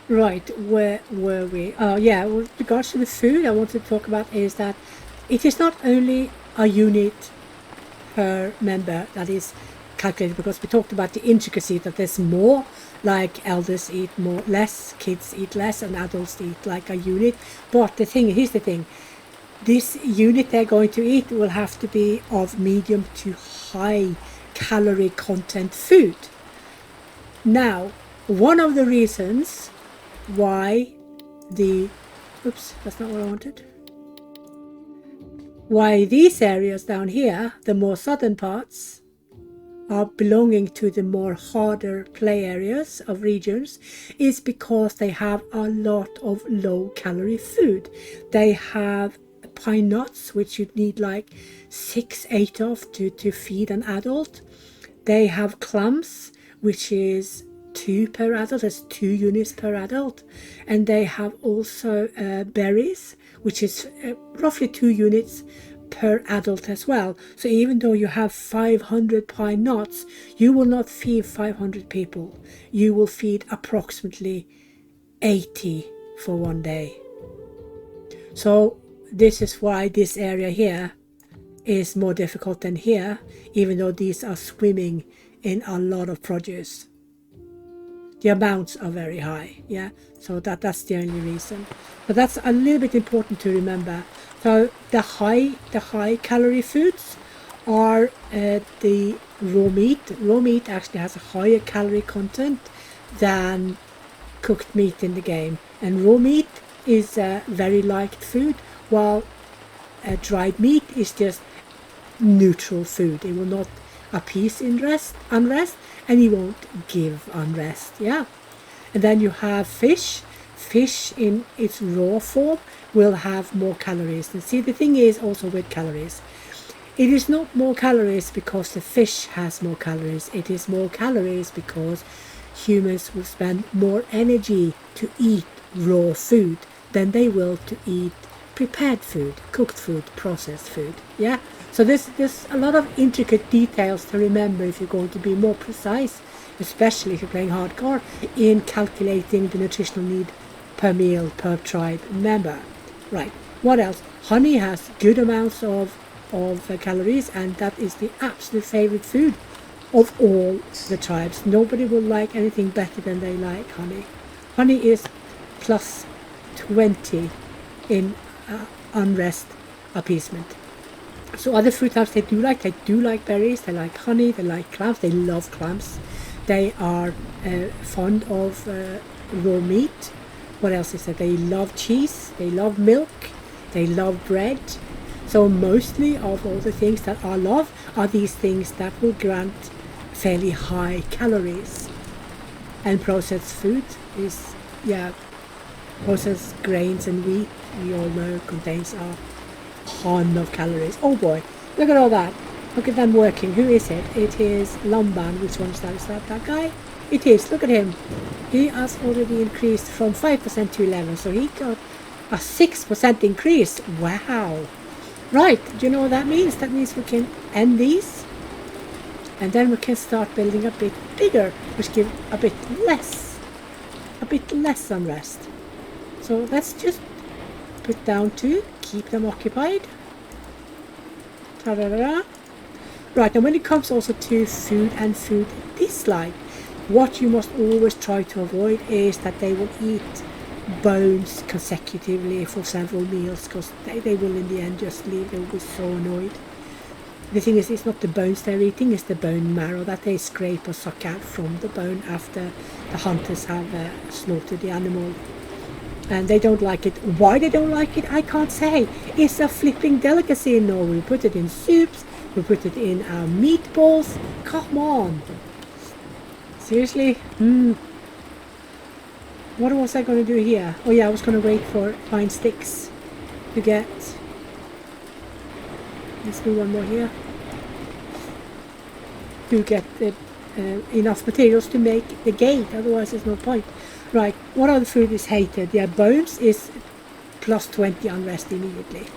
Right, where were we? Oh, yeah, with regards to the food, I want to talk about is that it is not only a unit per member that is calculated, because we talked about the intricacy that there's more, like elders eat more, less, kids eat less, and adults eat like a unit. But here's the thing, this unit they're going to eat will have to be of medium to high calorie content food. Now, one of the reasons why oops, that's not what I wanted. Why these areas down here, the more southern parts, are belonging to the more harder play areas of regions is because they have a lot of low calorie food. They have pine nuts, which you'd need like 6-8 of to feed an adult. They have clams, which is 2 per adult, that's 2 units per adult. And they have also berries, which is roughly 2 units per adult as well. So even though you have 500 pine nuts, you will not feed 500 people. You will feed approximately 80 for one day. So this is why this area here is more difficult than here, even though these are swimming in a lot of produce. The amounts are very high, yeah, so that's the only reason. But that's a little bit important to remember. So the high calorie foods are the raw meat. Raw meat actually has a higher calorie content than cooked meat in the game, and raw meat is a very liked food, while dried meat is just neutral food. It will not appease unrest, and it won't give unrest, yeah. And then you have fish. Fish in its raw form will have more calories. And see, the thing is also with calories, it is not more calories because the fish has more calories. It is more calories because humans will spend more energy to eat raw food than they will to eat prepared food, cooked food, processed food, yeah. So there's a lot of intricate details to remember if you're going to be more precise, especially if you're playing hardcore, in calculating the nutritional need per meal per tribe member. Right, what else? Honey has good amounts of calories, and that is the absolute favorite food of all the tribes. Nobody will like anything better than they like honey. Honey is plus 20 in unrest appeasement. So other fruit types they do like berries, they like honey, they like clams, they love clams. They are fond of raw meat. What else is there? They love cheese, they love milk, they love bread. So mostly of all the things that are loved are these things that will grant fairly high calories. And processed food is, yeah, processed grains and wheat, we all know, contains a ton of calories. Oh boy, look at all that. Look at them working. Who is it? It is Lamban. Which one is that? Is that guy? It is. Look at him. He has already increased from 5% to 11%. So he got a 6% increase. Wow. Right. Do you know what that means? That means we can end these. And then we can start building a bit bigger, which give a bit less unrest. So let's just put down 2, keep them occupied. Ta-da-da-da. Right, and when it comes also to food and food dislike, what you must always try to avoid is that they will eat bones consecutively for several meals, because they will in the end just leave. They will be so annoyed. The thing is, it's not the bones they're eating, it's the bone marrow that they scrape or suck out from the bone after the hunters have slaughtered the animal. And they don't like it. Why they don't like it, I can't say. It's a flipping delicacy in Norway. We put it in soups, we put it in our meatballs. Come on. Seriously? What was I going to do here? Oh yeah, I was going to wait for pine sticks to get. Let's do one more here. To get enough materials to make the gate, otherwise there's no point. Right, what other food is hated? Yeah, bones is plus 20 unrest immediately.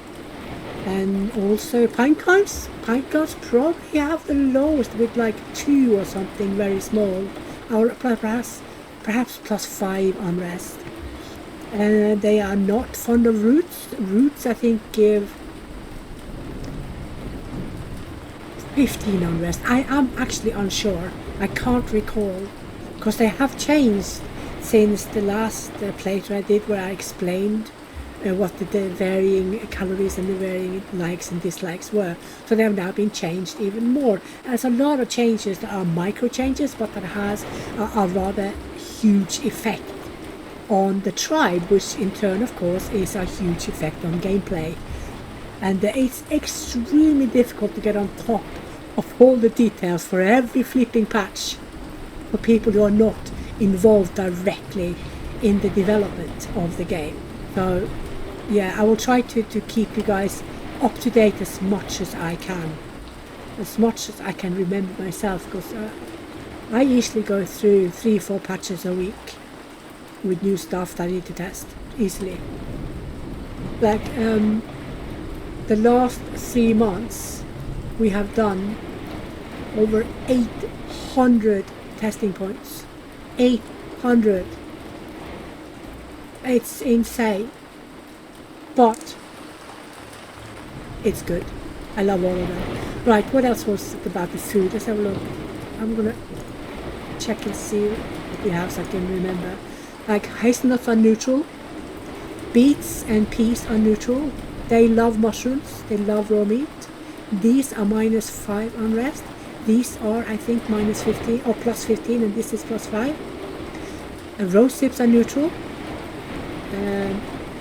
And also pine cones. Pine cones probably have the lowest with like 2 or something very small. Or perhaps perhaps +5 unrest. And they are not fond of roots. Roots, I think, give 15 unrest. I am actually unsure. I can't recall, because they have changed since the last playthrough I did, where I explained what the varying calories and the varying likes and dislikes were. So they have now been changed even more. There's a lot of changes that are micro changes, but that has a rather huge effect on the tribe, which in turn, of course, is a huge effect on gameplay. And it's extremely difficult to get on top of all the details for every flipping patch for people who are not involved directly in the development of the game. So yeah, I will try to keep you guys up to date as much as I can, as much as I can remember myself, because I usually go through 3-4 patches a week with new stuff that I need to test easily. Like the last 3 months we have done over 800 testing points. 800. It's insane, but it's good. I love all of them. Right, what else was about the food? Let's have a look. I'm gonna check and see what we have so I can remember. Like, hazelnuts are neutral, beets and peas are neutral. They love mushrooms, they love raw meat. These are -5 unrest. These are, I think, -15 or +15, and this is +5. Rose hips are neutral.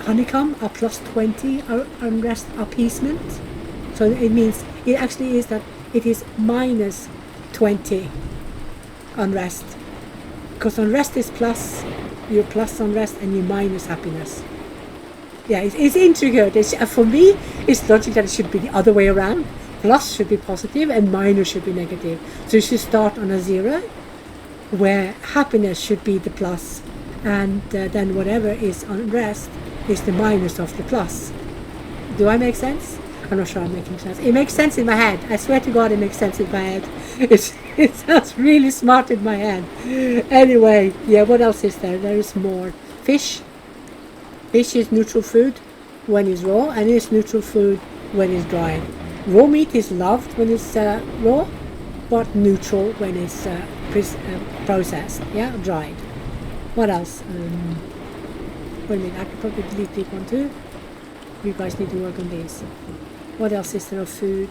Honeycomb are +20 unrest appeasement. So it means, it actually is that it is -20 unrest. Because unrest is plus, you're plus unrest, and you minus happiness. Yeah, it's intricate. For me, it's logic that it should be the other way around. Plus should be positive and minus should be negative. So you should start on a 0, where happiness should be the plus, and then whatever is unrest is the minus of the plus. Do I make sense? I'm not sure I'm making sense. It makes sense in my head. I swear to God, it makes sense in my head. It sounds really smart in my head. Anyway, yeah, what else is there? There is more. Fish. Fish is neutral food when it's raw, and it's neutral food when it's dried. Raw meat is loved when it's raw, but neutral when it's processed, yeah, dried. What else? Wait a minute, I could probably delete this one too. You guys need to work on these. What else is there of food?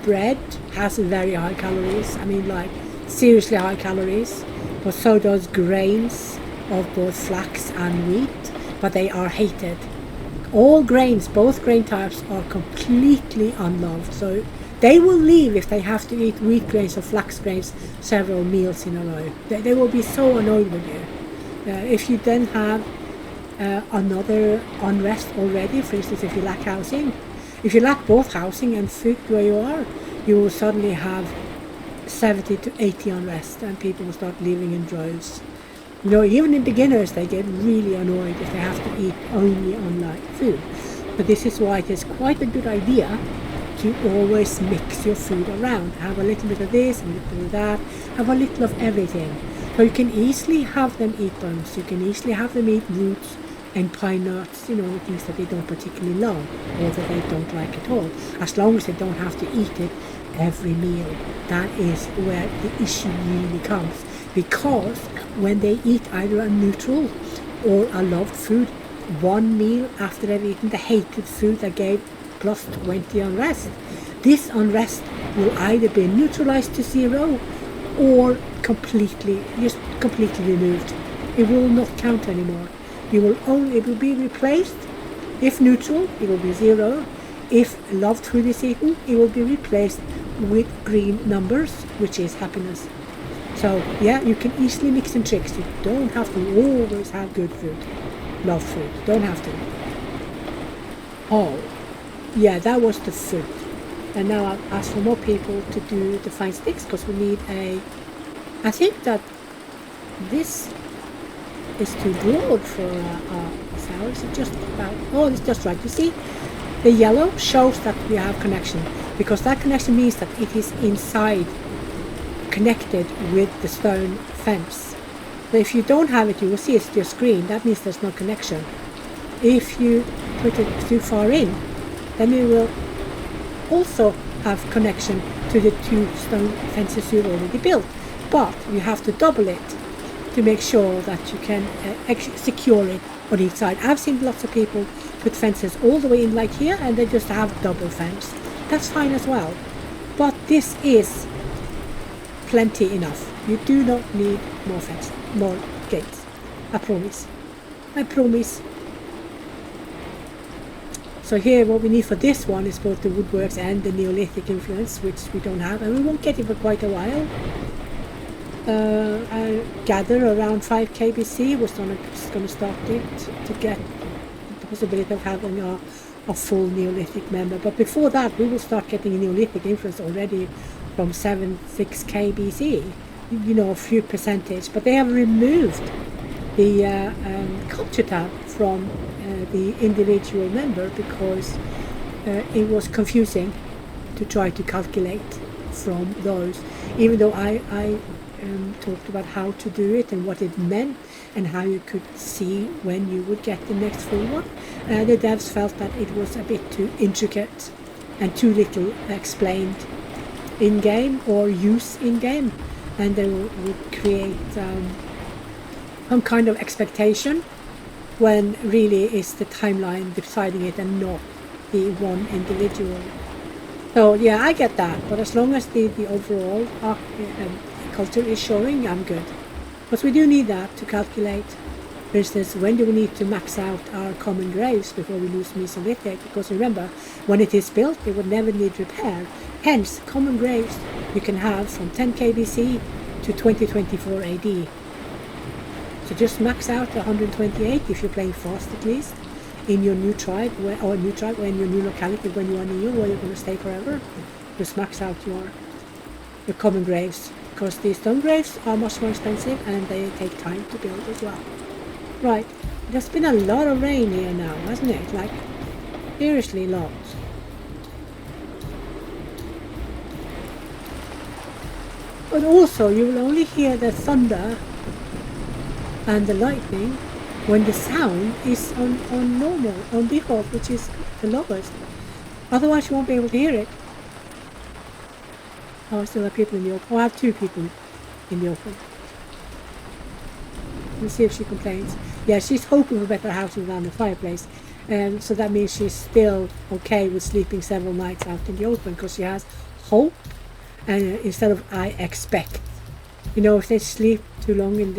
Bread has very high calories. I mean, like, seriously high calories. But so does grains of both flax and wheat, but they are hated. All grains, both grain types, are completely unloved. So they will leave if they have to eat wheat grains or flax grains several meals in a row. They will be so annoyed with you. If you then have another unrest already, for instance, if you lack housing, if you lack both housing and food where you are, you will suddenly have 70 to 80 unrest, and people will start leaving in droves. You know, even in beginners, they get really annoyed if they have to eat only online food. But this is why it is quite a good idea to always mix your food around. Have a little bit of this, a little bit of that, have a little of everything. So you can easily have them eat bones, you can easily have them eat roots and pine nuts, you know, the things that they don't particularly love or that they don't like at all. As long as they don't have to eat it every meal. That is where the issue really comes. Because when they eat either a neutral or a loved food, one meal after they've eaten the hated food that gave +20 unrest, this unrest will either be neutralized to 0 or completely removed. It will not count anymore. It will be replaced. If neutral, it will be 0. If loved food is eaten, it will be replaced with green numbers, which is happiness. So yeah, you can easily mix and tricks. You don't have to always have good food, love food. Don't have to. Oh, yeah, that was the food. And now I've asked for more people to do the fine sticks, because we need I think that this is too broad for sour. Is it just about? Oh, it's just right. You see, the yellow shows that we have connection, because that connection means that it is inside, connected with the stone fence. Now if you don't have it, you will see it's just green. That means there's no connection. If you put it too far in, then it will also have connection to the 2 stone fences you've already built. But you have to double it to make sure that you can secure it on each side. I've seen lots of people put fences all the way in like here, and they just have double fence. That's fine as well. But this is plenty enough. You do not need more fence, more gates. I promise. I promise. So here what we need for this one is both the woodworks and the Neolithic influence, which we don't have, and we won't get it for quite a while. I gather around 5 kbc was going to start it to get the possibility of having a full Neolithic member. But before that, we will start getting a Neolithic influence already from 6 kbc, you know, a few percentage. But they have removed the culture tab from the individual member because it was confusing to try to calculate from those, even though I talked about how to do it and what it meant and how you could see when you would get the next full one. The devs felt that it was a bit too intricate and too little explained in-game or use in-game, and they would create some kind of expectation when really it's the timeline deciding it and not the one individual. So yeah, I get that, but as long as the overall culture is showing, I'm good. But we do need that to calculate, for instance, when do we need to max out our common graves before we lose Mesolithic? Because remember, when it is built, it would never need repair. Hence, common graves you can have from 10 kbc to 2024 AD. So just max out 128 if you're playing fast at least in your new tribe, or in your new locality when you are Neo, where you're going to stay forever. Just max out your common graves, because the stone graves are much more expensive and they take time to build as well. Right, there's been a lot of rain here now, hasn't it? Like, seriously lots. But also, you will only hear the thunder and the lightning when the sound is on normal, on default, which is the lowest. Otherwise you won't be able to hear it. Oh, I still have people in the open. Oh, I have 2 people in the open. Let's see if she complains. Yeah, she's hoping for better housing around the fireplace. So that means she's still okay with sleeping several nights out in the open, because she has hope, and instead of I expect. You know, if they sleep too long in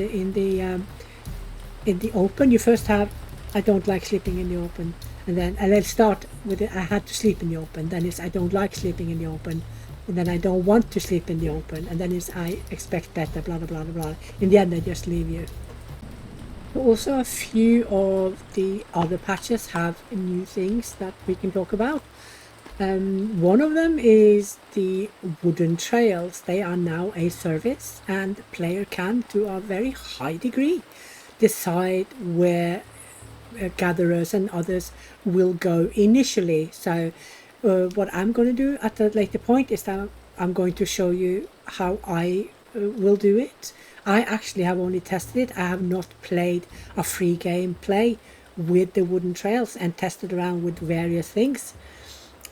the open, you first have I don't like sleeping in the open, and then let's start with it. I had to sleep in the open. Then it's I don't like sleeping in the open, and then I don't want to sleep in the open, and then it's I expect better, blah blah blah blah. In the end, they just leave you. Also, a few of the other patches have new things that we can talk about. One of them is the wooden trails. They are now a service, and the player can, to a very high degree, decide where gatherers and others will go initially. So what I'm going to do at a later point is that I'm going to show you how I will do it. I actually have only tested it. I have not played a free game play with the wooden trails and tested around with various things.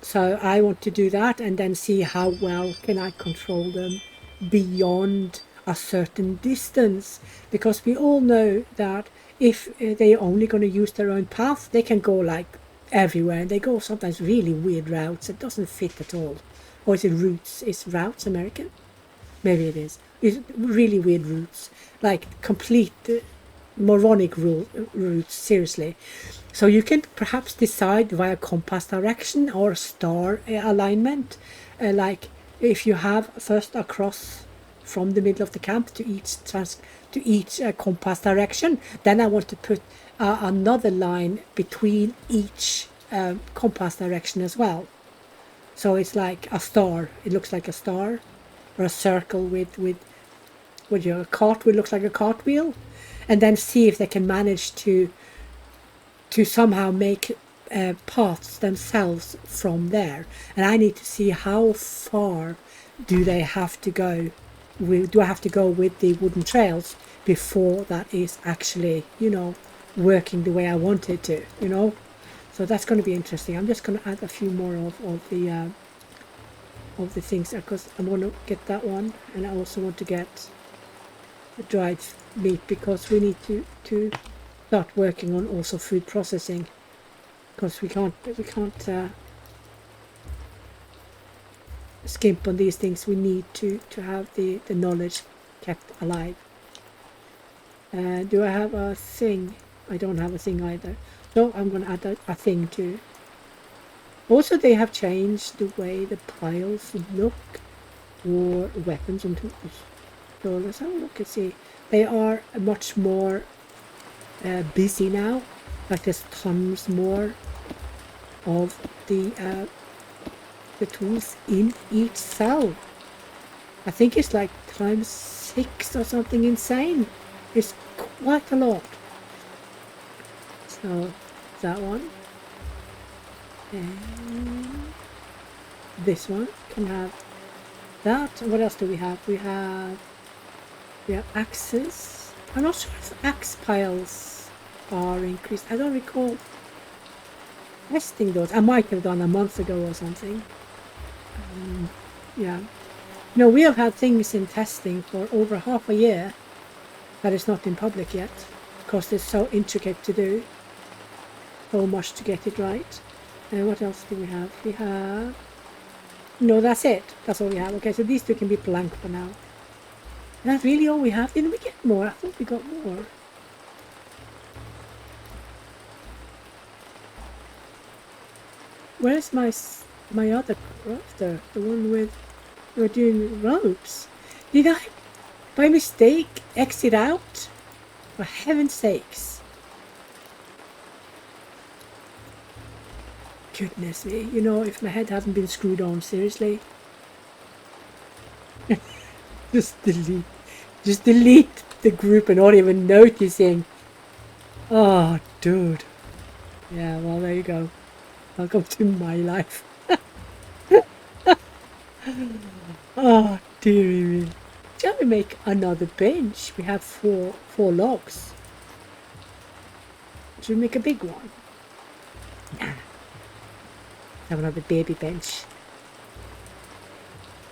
So I want to do that and then see how well can I control them beyond a certain distance, because we all know that if they're only going to use their own path, they can go like everywhere, and they go sometimes really weird routes. It doesn't fit at all. Or is it routes? Is routes American? Maybe it is. It's really weird routes, like complete moronic routes, seriously. So you can perhaps decide via compass direction or star alignment, like if you have first a cross from the middle of the camp to each compass direction, then I want to put another line between each compass direction as well. So it's like a star. It looks like a star, or a circle with your cartwheel looks like a cartwheel, and then see if they can manage to somehow make paths themselves from there. And I need to see how far do they have to go. Do I have to go with the wooden trails before that is actually, you know, working the way I want it to, you know. So that's going to be interesting. I'm just going to add a few more of the things, because I want to get that one, and I also want to get the dried meat, because we need to start working on also food processing, because we can't skimp on these things. We need to have the knowledge kept alive. Do I have a thing? I don't have a thing either, so I'm going to add a thing too. Also, they have changed the way the piles look for weapons and tools. So let's have a look and see. They are much more busy now. Like there's tons more of the tools in each cell. I think it's like ×6 or something insane. It's quite a lot. So that one. And this one can have that. What else do we have? We have axes. I'm not sure if axe piles are increased. I don't recall testing those. I might have done a month ago or something. Yeah. No, we have had things in testing for over half a year that is not in public yet, because it's so intricate to do. So much to get it right. And what else do we have? We have... No, that's it. That's all we have. Okay, so these two can be blank for now. That's really all we have. Didn't we get more? I thought we got more. Where's my other crafter? The one with... We're doing ropes. Did I, by mistake, exit out? For heaven's sakes. Goodness me, you know, if my head hasn't been screwed on, seriously. Just delete the group and not even noticing. Oh, dude. Yeah, well, there you go. Welcome to my life. Oh, dearie me. Shall we make another bench? We have four logs. Should we make a big one? Nah. Have another baby bench.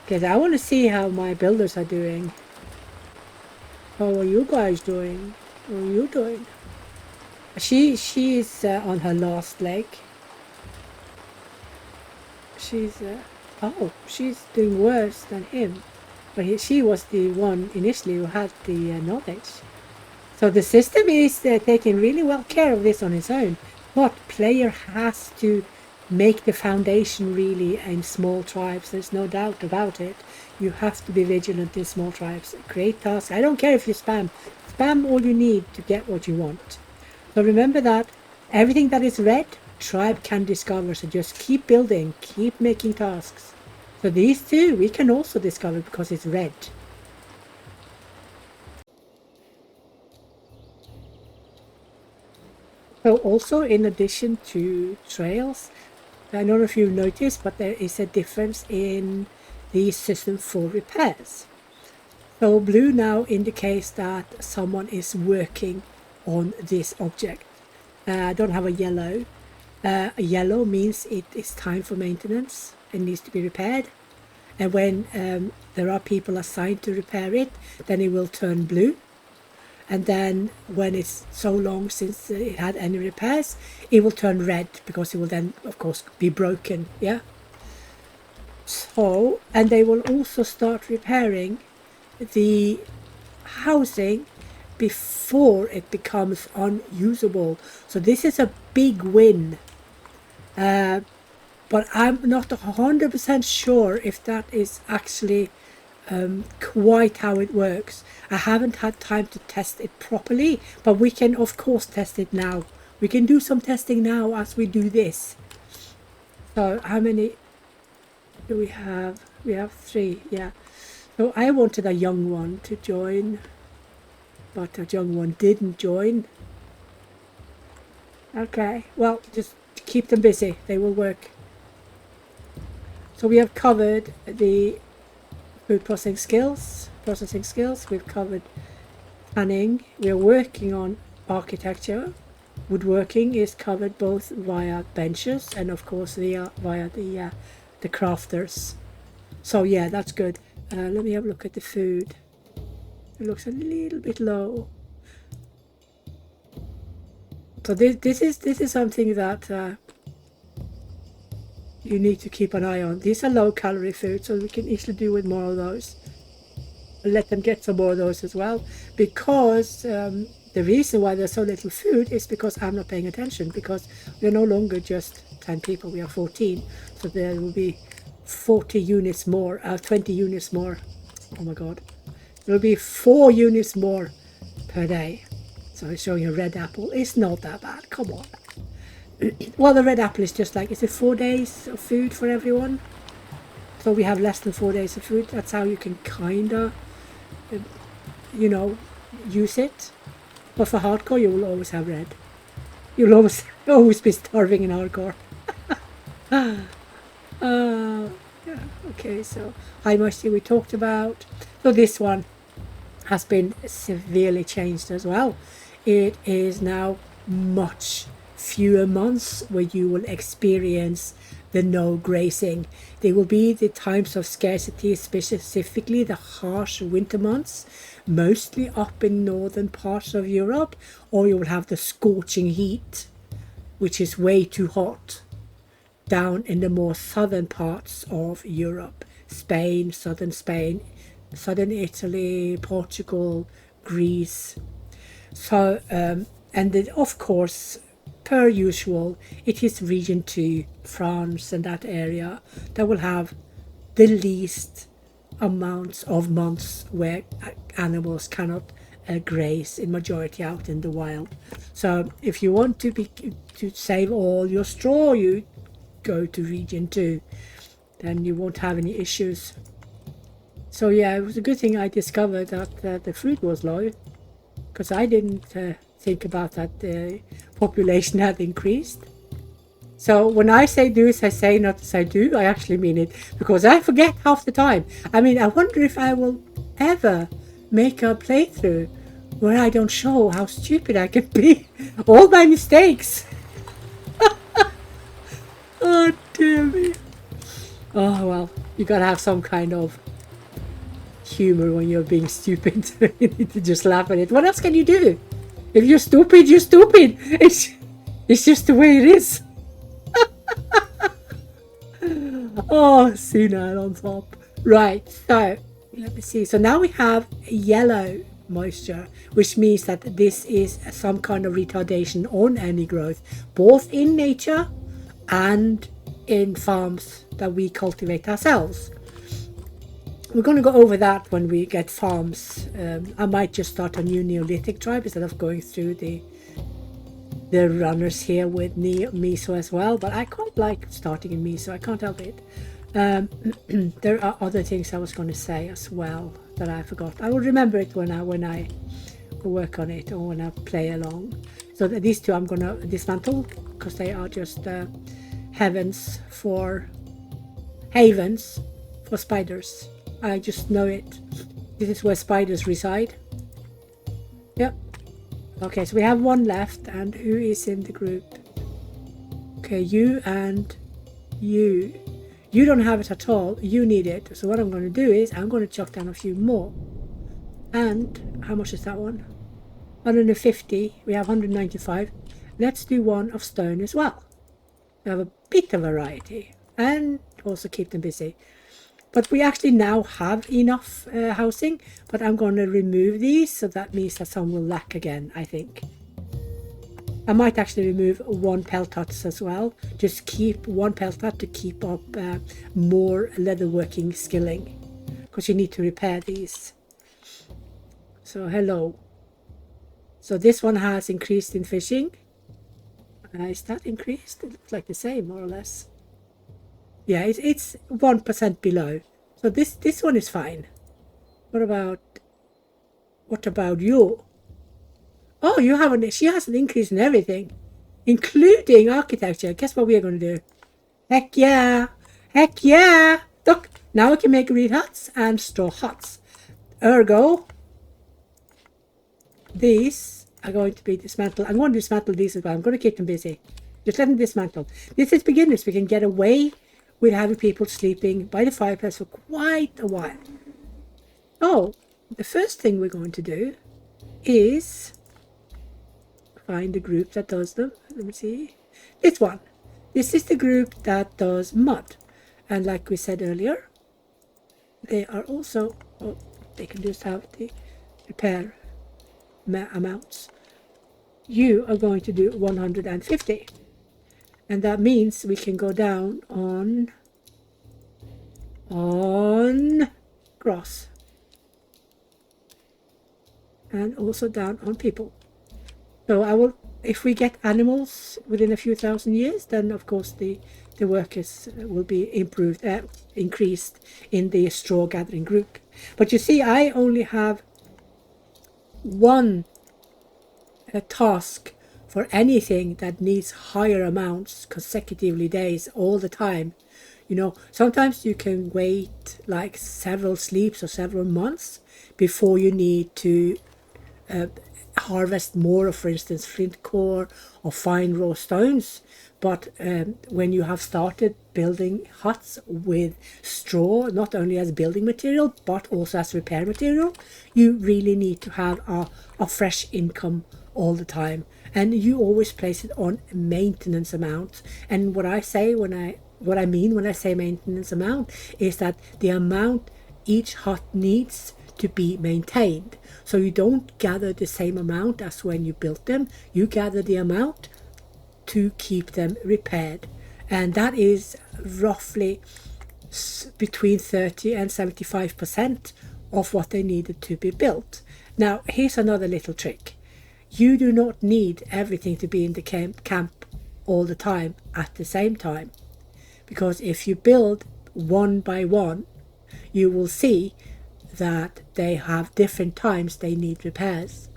Because I want to see how my builders are doing. How are you guys doing? How are you doing? She's on her last leg. She's doing worse than him. But she was the one initially who had the knowledge. So the system is taking really well care of this on its own. But player has to make the foundation really in small tribes. There's no doubt about it. You have to be vigilant in small tribes. Create tasks. I don't care if you spam. Spam all you need to get what you want. So remember that everything that is red, tribe can discover. So just keep building. Keep making tasks. So these two we can also discover because it's red. So also, in addition to trails, I don't know if you've noticed, but there is a difference in the system for repairs. So blue now indicates that someone is working on this object. I don't have a yellow. A yellow means it is time for maintenance. It needs to be repaired. And when there are people assigned to repair it, then it will turn blue. And then when it's so long since it had any repairs, it will turn red, because it will then, of course, be broken. Yeah. So, and they will also start repairing the housing before it becomes unusable. So this is a big win. But I'm not 100% sure if that is actually quite how it works. I haven't had time to test it properly, but we can of course test it now. We can do some testing now as we do this. So how many do we have? We have 3, yeah. So I wanted a young one to join, but a young one didn't join. Okay, well, just keep them busy. They will work. So we have covered the food processing skills. We've covered planning. We're working on architecture. Woodworking is covered both via benches and of course via the crafters. So yeah, that's good. Let me have a look at the food. It looks a little bit low. So this is something that you need to keep an eye on. These are low calorie food, so we can easily do with more of those. Let them get some more of those as well, because the reason why there's so little food is because I'm not paying attention, because we're no longer just 10 people, we are 14, so there will be 40 units more, 20 units more, oh my god, there will be 4 units more per day. So it's showing a red apple. It's not that bad, come on. Well, the red apple is just like, is it 4 days of food for everyone? So we have less than 4 days of food. That's how you can kinda, you know, use it. But for hardcore, you will always have red. You'll always be starving in hardcore. Yeah, okay, so high moisture we talked about. So this one has been severely changed as well. It is now much fewer months where you will experience the no grazing. There will be the times of scarcity, specifically the harsh winter months, mostly up in northern parts of Europe, or you will have the scorching heat, which is way too hot, down in the more southern parts of Europe. Spain, southern Italy, Portugal, Greece. So, and then of course, per usual, it is region 2, France and that area, that will have the least amounts of months where animals cannot graze, in majority out in the wild. So if you want to save all your straw, you go to region 2, then you won't have any issues. So yeah, it was a good thing I discovered that the fruit was low, because I didn't think about that the population had increased. So when I say do as I say, not as I do, I actually mean it, because I forget half the time. I mean, I wonder if I will ever make a playthrough where I don't show how stupid I can be. All my mistakes. Oh, dear me. Oh, well, you gotta have some kind of humor when you're being stupid. You need to just laugh at it. What else can you do? If you're stupid, you're stupid. It's just the way it is. Oh, senile on top. Right, so let me see. So now we have yellow moisture, which means that this is some kind of retardation on any growth, both in nature and in farms that we cultivate ourselves. We're going to go over that when we get farms. I might just start a new Neolithic tribe instead of going through the runners here with miso as well, but I quite like starting in miso. I can't help it. There are other things I was going to say as well that I forgot. I will remember it when I work on it or when I play along. So these two I'm going to dismantle because they are just havens for spiders. I just know it. This is where spiders reside. Yep. Okay, so we have one left, and who is in the group? Okay, you and you. You don't have it at all. You need it. So what I'm going to do is I'm going to chuck down a few more. And how much is that one? 150. We have 195. Let's do one of stone as well. We have a bit of variety and also keep them busy. But we actually now have enough housing, but I'm going to remove these, so that means that some will lack again, I think. I might actually remove one pelt hut as well. Just keep one pelt hut to keep up more leatherworking skilling, because you need to repair these. So hello. So this one has increased in fishing. Is that increased? It looks like the same, more or less. Yeah, it's 1% below. So this one is fine. What about you? Oh, she has an increase in everything, including architecture. Guess what we are going to do? Heck yeah! Heck yeah! Look, now we can make reed huts and straw huts. Ergo, These are going to be dismantled. I'm going to dismantle these as well. I'm going to keep them busy. Just let them dismantle. This is beginners. We can get away with having people sleeping by the fireplace for quite a while. Oh, the first thing we're going to do is find the group that does them. Let me see. This one. This is the group that does mud. And like we said earlier, they are also, oh, they can just have the repair amounts. You are going to do 150. And that means we can go down on grass. And also down on people. So I will, if we get animals within a few thousand years, then of course the workers will be increased in the straw gathering group. But you see, I only have one task for anything that needs higher amounts consecutively days all the time. You know, sometimes you can wait like several sleeps or several months before you need to harvest more of, for instance, flint core or fine raw stones. But when you have started building huts with straw, not only as building material but also as repair material, you really need to have a fresh income all the time, and you always place it on maintenance amount. And what I mean when I say maintenance amount is that the amount each hut needs to be maintained. So you don't gather the same amount as when you built them. You gather the amount to keep them repaired, and that is roughly between 30 and 75% of what they needed to be built. Now here's another little trick. You do not need everything to be in the camp all the time at the same time, because if you build one by one, you will see that they have different times they need repairs.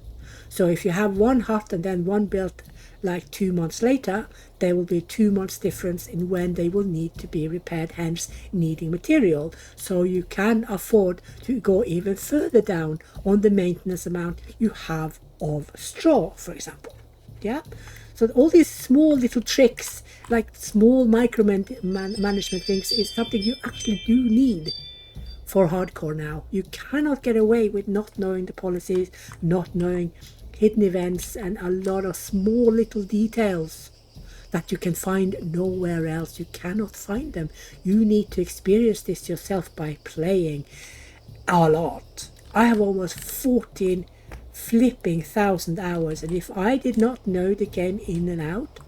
So if you have one hut and then one built like 2 months later, there will be 2 months difference in when they will need to be repaired, hence needing material. So you can afford to go even further down on the maintenance amount you have of straw, for example. Yeah, so all these small little tricks, like small micro management things, is something you actually do need for hardcore now. You cannot get away with not knowing the policies, not knowing hidden events, and a lot of small little details that you can find nowhere else. You cannot find them. You need to experience this yourself by playing a lot. I have almost 14 flipping thousand hours, and if I did not know the game in and out,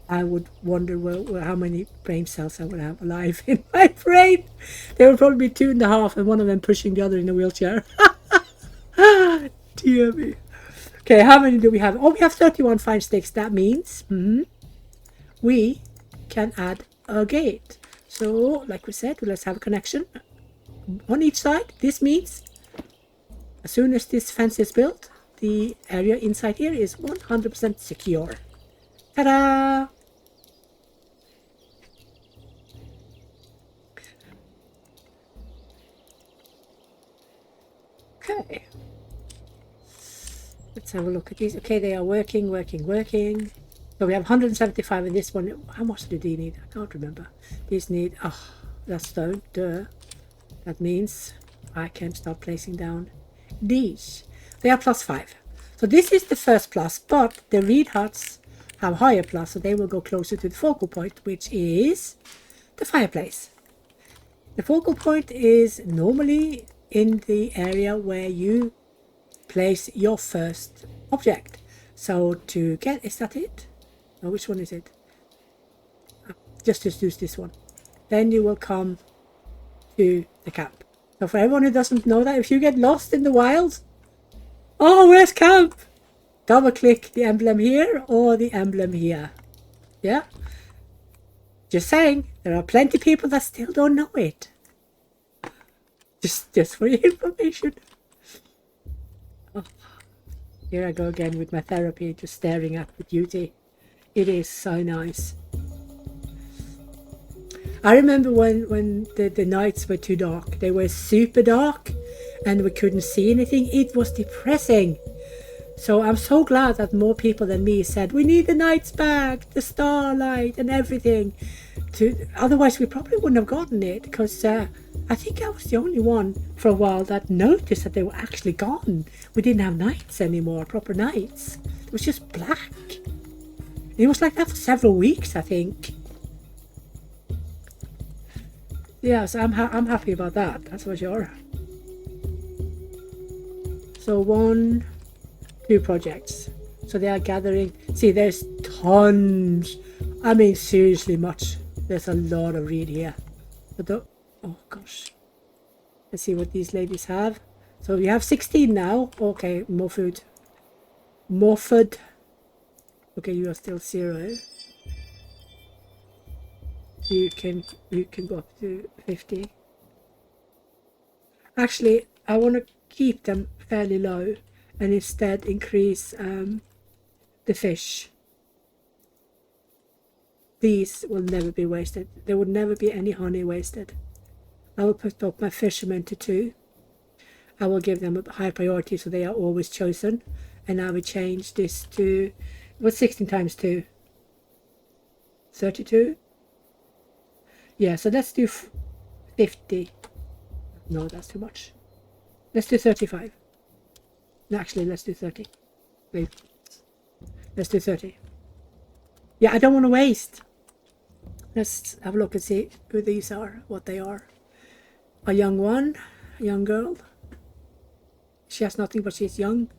I would wonder how many brain cells I would have alive in my brain. There would probably be 2.5, and one of them pushing the other in a wheelchair. Dear me. Okay, how many do we have? Oh, we have 31 fine sticks. That means we can add a gate. So, like we said, let's have a connection on each side. This means as soon as this fence is built, the area inside here is 100% secure. Ta-da! Okay. Let's have a look at these. Okay, they are working. So we have 175 in this one. How much do they need? I can't remember. These need, that's stone, duh. That means I can start placing down these. They are +5. So this is the first plus, but the reed huts have higher plus, so they will go closer to the focal point, which is the fireplace. The focal point is normally in the area where you place your first object. So to get, is that it? No, which one is it? Just use this one. Then you will come to the camp. So for everyone who doesn't know that, if you get lost in the wild, oh, where's camp? Double click the emblem here or the emblem here. Yeah? Just saying, there are plenty of people that still don't know it. Just for your information. Oh, here I go again with my therapy, just staring at the duty. It is so nice. I remember when the nights were too dark. They were super dark and we couldn't see anything. It was depressing. So I'm so glad that more people than me said, we need the nights back, the starlight and everything. Otherwise we probably wouldn't have gotten it, because I think I was the only one for a while that noticed that they were actually gone. We didn't have nights anymore, proper nights. It was just black. It was like that for several weeks, I think. Yes, I'm happy about that, that's for sure. So 1, 2 projects. So they are gathering. See, there's tons. I mean, seriously much. There's a lot of reed here. But oh gosh. Let's see what these ladies have. So we have 16 now. Okay, more food. More food. Okay, you are still 0. You can go up to 50. Actually, I want to keep them fairly low and instead increase the fish. These will never be wasted. There would never be any honey wasted. I will put up my fishermen to 2. I will give them a high priority so they are always chosen. And I will change this to, what's 16 times 2? 32? Yeah, so let's do 50. No, that's too much. Let's do 35. Actually, let's do 30. Wait. Let's do 30. Yeah, I don't want to waste. Let's have a look and see who these are, what they are. A young one, a young girl. She has nothing, but she's young.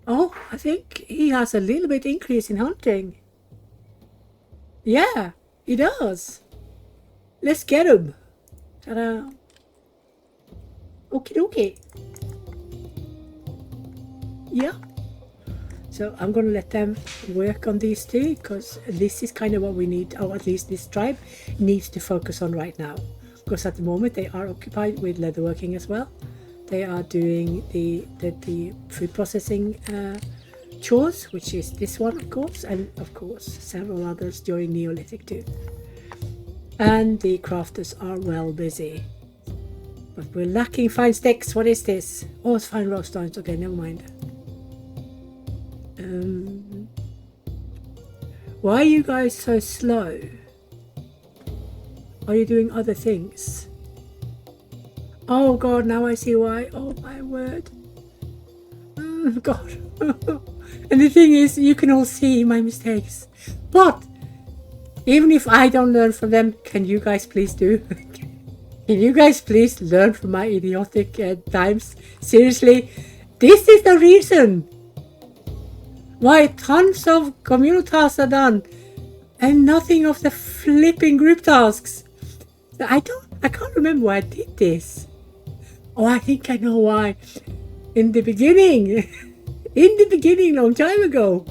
Oh, I think he has a little bit increase in hunting. Yeah, he does. Let's get him. Ta-da. Okie dokie. Yeah. So I'm going to let them work on these 2, because this is kind of what we need, or at least this tribe needs to focus on right now. Because at the moment they are occupied with leatherworking as well. They are doing the food processing chores, which is this one, of course, and of course several others during Neolithic too. And the crafters are well busy. But we're lacking fine sticks. What is this? Oh, it's fine roast stones. Okay, never mind. Why are you guys so slow? Are you doing other things? Oh god, now I see why. Oh my word. God. And the thing is, you can all see my mistakes. But even if I don't learn from them, can you guys please do? Can you guys please learn from my idiotic times? Seriously, this is the reason why tons of communal tasks are done and nothing of the flipping group tasks. I can't remember why I did this. Oh, I think I know why. In the beginning, long time ago,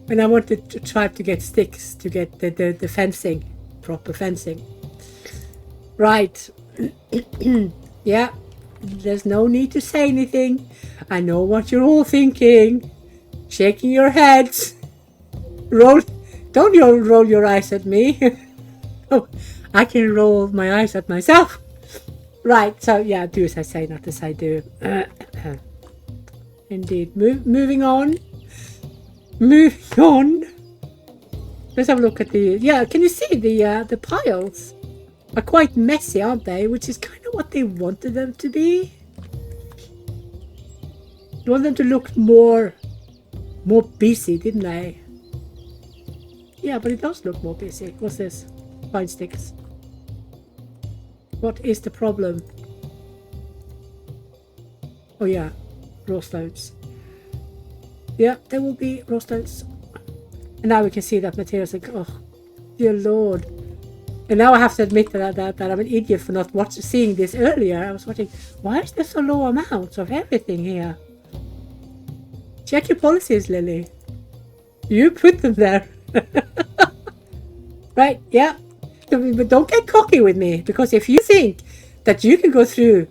when I wanted to try to get sticks to get the fencing, proper fencing. Right. Yeah, there's no need to say anything. I know what you're all thinking. Shaking your heads. Don't you roll your eyes at me. Oh, I can roll my eyes at myself. Right, so yeah, do as I say, not as I do. Indeed. Moving on. Moving on. Let's have a look at the... Yeah, can you see the piles? Are quite messy, aren't they? Which is kind of what they wanted them to be. You want them to look more busy, didn't they? Yeah, but it does look more busy. What's this? Pine sticks. What is the problem? Oh yeah, raw stones. Yeah, there will be raw stones. And now we can see that materials like, oh, dear Lord. And now I have to admit that I'm an idiot for not seeing this earlier. I was watching, why is there so low amounts of everything here? Check your policies, Lily. You put them there. Right, yeah. But don't get cocky with me, because if you think that you can go through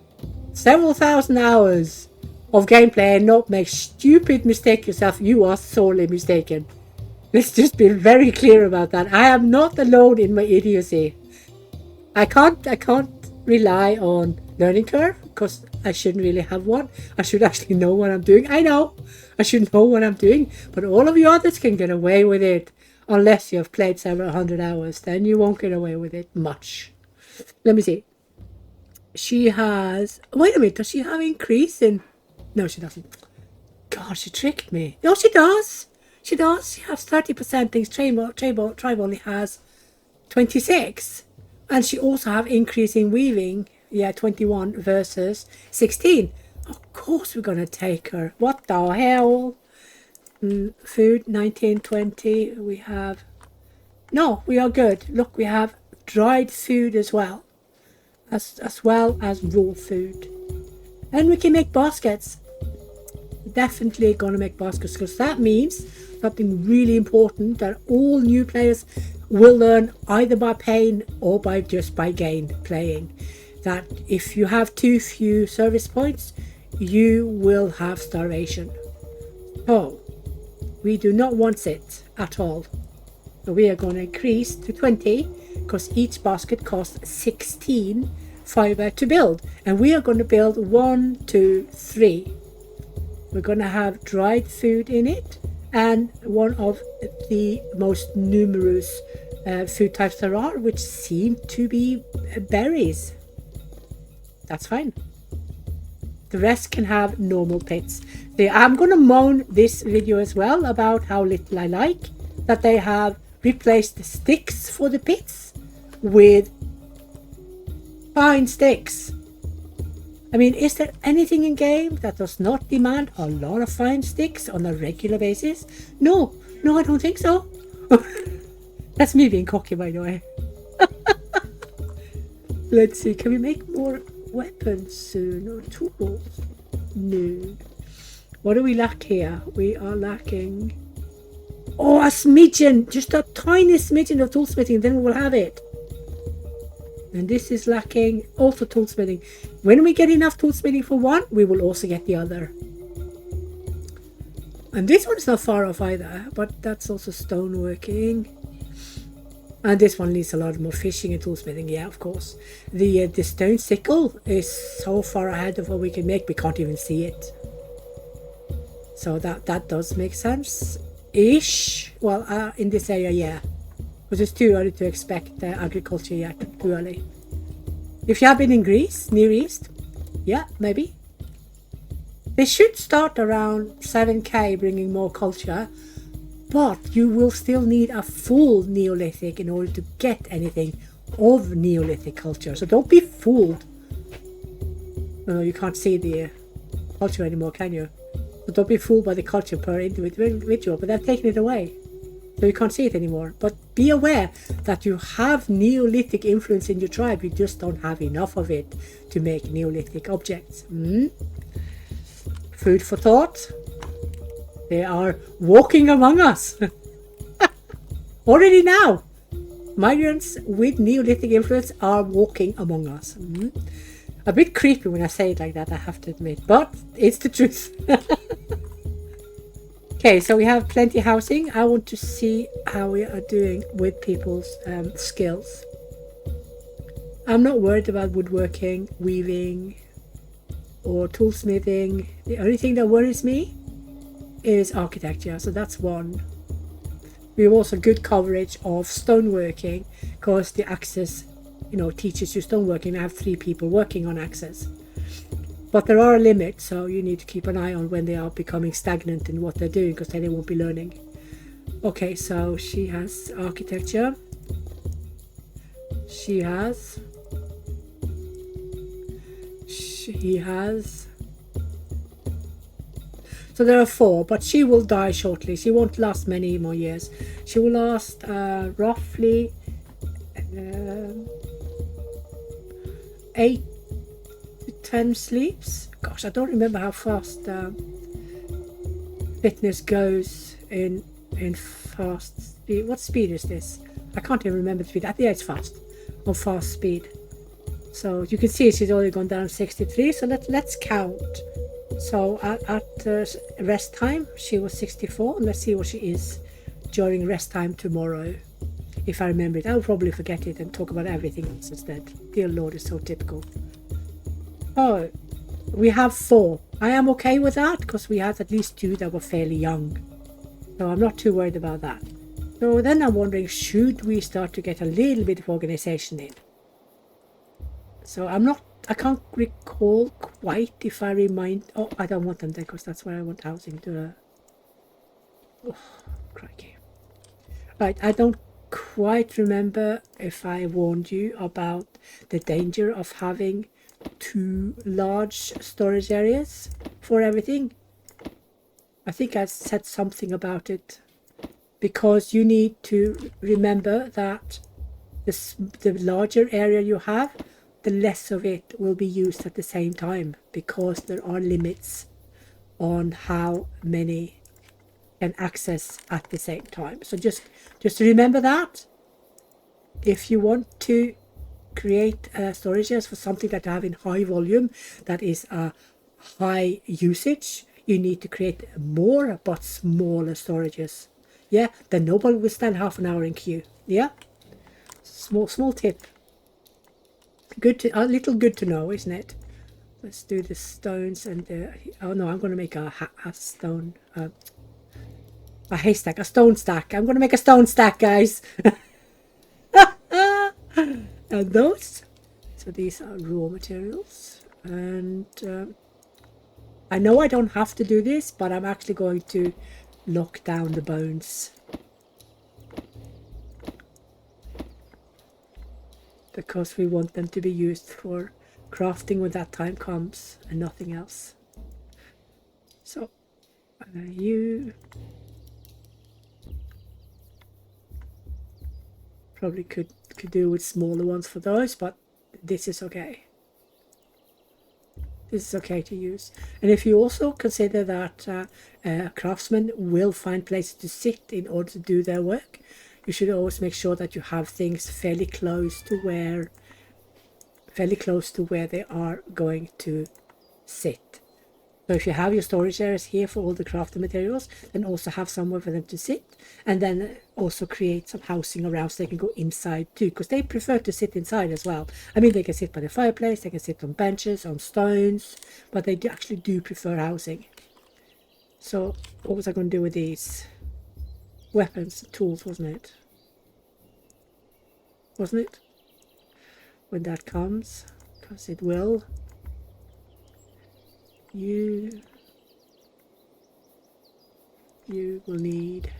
several thousand hours of gameplay and not make stupid mistake yourself, you are sorely mistaken. Let's just be very clear about that. I am not alone in my idiocy. I can't rely on learning curve. because I shouldn't really have one. I should actually know what I'm doing. I know I should know what I'm doing, but all of you others can get away with it unless you have played several hundred hours. Then you won't get away with it much. Let me see. She has, wait a minute, does she have increase in, no she doesn't. God, she tricked me. No, she does. She does. She has 30% things. Tribe only has 26. And she also have increase in weaving. Yeah, 21 versus 16. Of course we're going to take her. What the hell? Food, 19, 20. We have... No, we are good. Look, we have dried food as well. As well as raw food. And we can make baskets. Definitely going to make baskets, because that means something really important that all new players will learn either by pain or by just by gain playing. That if you have too few service points, you will have starvation. So we do not want it at all. So we are going to increase to 20 because each basket costs 16 fiber to build, and we are going to build 1, 2, 3. We're going to have dried food in it, and one of the most numerous food types there are, which seem to be berries. That's fine. The rest can have normal pits. I'm going to moan this video as well about how little I like that they have replaced the sticks for the pits with fine sticks. I mean, is there anything in game that does not demand a lot of fine sticks on a regular basis? No, I don't think so. That's me being cocky, by the way. Let's see, can we make more weapons soon or tools? No. What do we lack here? We are lacking... Oh, a smidgen! Just a tiny smidgen of toolsmithing, then we will have it. And this is lacking also toolsmithing. When we get enough toolsmithing for one, we will also get the other. And this one's not far off either, but that's also stoneworking. And this one needs a lot more fishing and toolsmithing, yeah, of course. The stone sickle is so far ahead of what we can make, we can't even see it. So that does make sense. Ish. Well, in this area, yeah. Because it's too early to expect agriculture yet, too early. If you have been in Greece, Near East, yeah, maybe. They should start around 7k bringing more culture, but you will still need a full Neolithic in order to get anything of Neolithic culture. So don't be fooled. No, you can't see the culture anymore, can you? So don't be fooled by the culture per individual, but they've taken it away. So you can't see it anymore. But be aware that you have Neolithic influence in your tribe. You just don't have enough of it to make Neolithic objects. Food for thought. They are walking among us. Already now. Migrants with Neolithic influence are walking among us. A bit creepy when I say it like that, I have to admit. But it's the truth. Okay, so we have plenty of housing. I want to see how we are doing with people's skills. I'm not worried about woodworking, weaving, or toolsmithing. The only thing that worries me is architecture, so that's one. We have also good coverage of stoneworking because the Axis, teaches you stoneworking. I have 3 people working on Axis. But there are limits, so you need to keep an eye on when they are becoming stagnant in what they're doing, because then they won't be learning. Okay, so she has architecture. He has. So there are 4, but she will die shortly. She won't last many more years. She will last roughly 8 to 10 sleeps. Gosh, I don't remember how fast fitness goes in fast speed. What speed is this? I can't even remember the speed. I think it's fast, or fast speed. So you can see she's only gone down 63. So let's count. So at rest time she was 64. Let's see what she is during rest time tomorrow. If I remember it, I'll probably forget it and talk about everything else instead. Dear Lord, it's so typical. Oh, we have 4. I am okay with that because we had at least 2 that were fairly young. So I'm not too worried about that. So then I'm wondering, should we start to get a little bit of organization in? So I can't recall quite if I remind, oh, I don't want them there because that's where I want housing to, oh, crikey. Right, I don't quite remember if I warned you about the danger of having 2 large storage areas for everything. I think I said something about it, because you need to remember that the larger area you have, the less of it will be used at the same time, because there are limits on how many can access at the same time. So just remember that if you want to create storage areas for something that you have in high volume, that is a high usage, you need to create more but smaller storages. Yeah, then nobody will stand half an hour in queue. Yeah, small tip. A little good to know, isn't it? Let's do the stones and oh no, I'm going to make a stone, a haystack, a stone stack. I'm going to make a stone stack, guys. And those, so these are raw materials, and I know I don't have to do this, but I'm actually going to lock down the bones, because we want them to be used for crafting when that time comes and nothing else. So you probably could do with smaller ones for those, but this is okay. This is okay to use. And if you also consider that craftsmen will find places to sit in order to do their work, you should always make sure that you have things fairly close to where they are going to sit. So if you have your storage areas here for all the crafting materials, then also have somewhere for them to sit, and then also create some housing around so they can go inside too, because they prefer to sit inside as well. I mean, they can sit by the fireplace, they can sit on benches, on stones, but they actually do prefer housing. So what was I going to do with these? Weapons, tools, wasn't it? When that comes, because it will. You will need.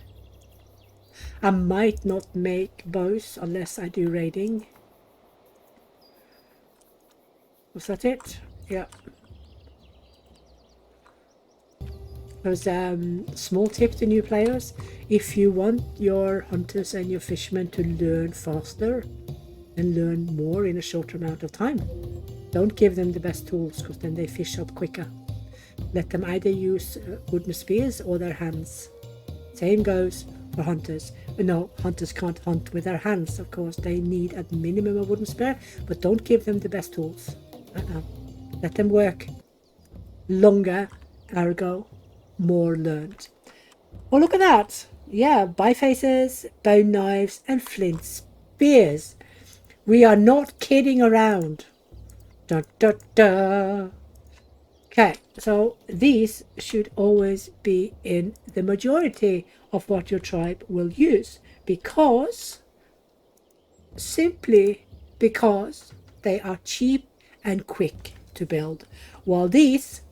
I might not make bows unless I do raiding. Was that it? Yeah. There's small tip to new players: if you want your hunters and your fishermen to learn faster and learn more in a shorter amount of time, don't give them the best tools, because then they fish up quicker. Let them either use wooden spears or their hands. Same goes for hunters. But no, hunters can't hunt with their hands, of course. They need at minimum a wooden spear, but don't give them the best tools. Let them work longer, ergo more learned. Oh, look at that. Yeah, bifaces, bone knives, and flint spears. We are not kidding around. Da, da, da. Okay, so these should always be in the majority of what your tribe will use, simply because they are cheap and quick to build, while these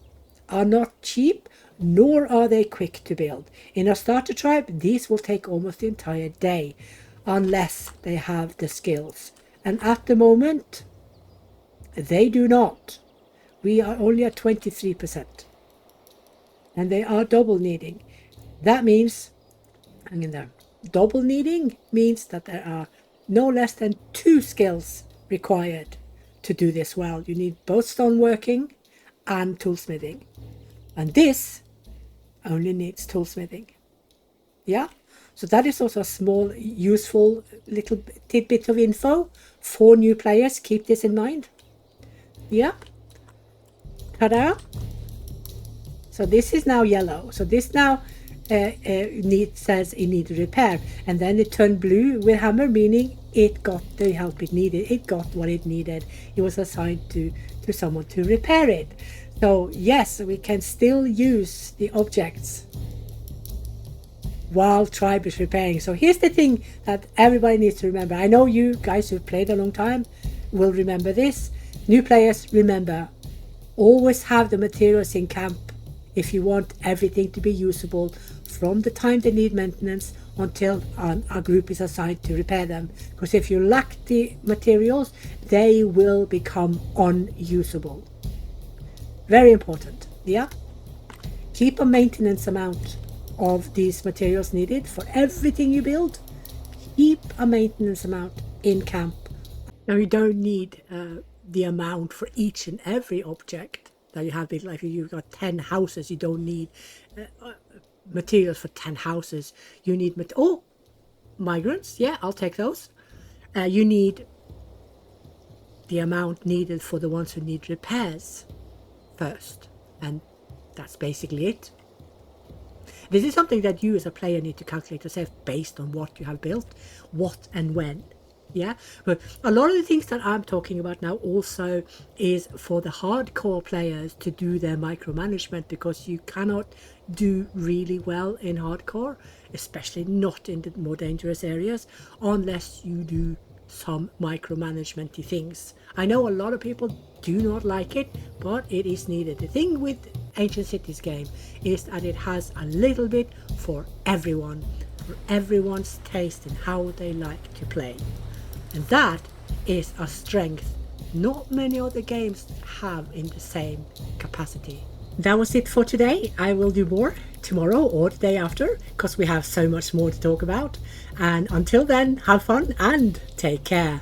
are not cheap, nor are they quick to build. In a starter tribe, these will take almost the entire day, unless they have the skills, and at the moment they do not. We are only at 23%. And they are double needing. That means, hang in there, double needing means that there are no less than 2 skills required to do this well. You need both stoneworking and toolsmithing. And this only needs toolsmithing. Yeah? So that is also a small, useful little tidbit of info for new players. Keep this in mind. Yeah? Ta-da! So this is now yellow. So this now says it needs repair, and then it turned blue with hammer, meaning it got the help it needed. It got what it needed. It was assigned to someone to repair it. So yes, we can still use the objects while tribe is repairing. So here's the thing that everybody needs to remember. I know you guys who've played a long time will remember this. New players, remember, always have the materials in camp if you want everything to be usable from the time they need maintenance until a group is assigned to repair them. Because if you lack the materials, they will become unusable. Very important. Yeah, keep a maintenance amount of these materials needed for everything you build. Keep a maintenance amount in camp. Now you don't need the amount for each and every object that you have built. Like if you've got 10 houses, you don't need materials for 10 houses. You need migrants. Yeah, I'll take those. You need the amount needed for the ones who need repairs first, and that's basically it. This is something that you as a player need to calculate yourself based on what you have built, what and when. Yeah, but a lot of the things that I'm talking about now also is for the hardcore players to do their micromanagement, because you cannot do really well in hardcore, especially not in the more dangerous areas, unless you do some micromanagement-y things. I know a lot of people do not like it, but it is needed. The thing with Ancient Cities game is that it has a little bit for everyone, for everyone's taste and how they like to play. And that is a strength not many other games have in the same capacity. That was it for today. I will do more tomorrow or the day after, because we have so much more to talk about. And until then, have fun and take care.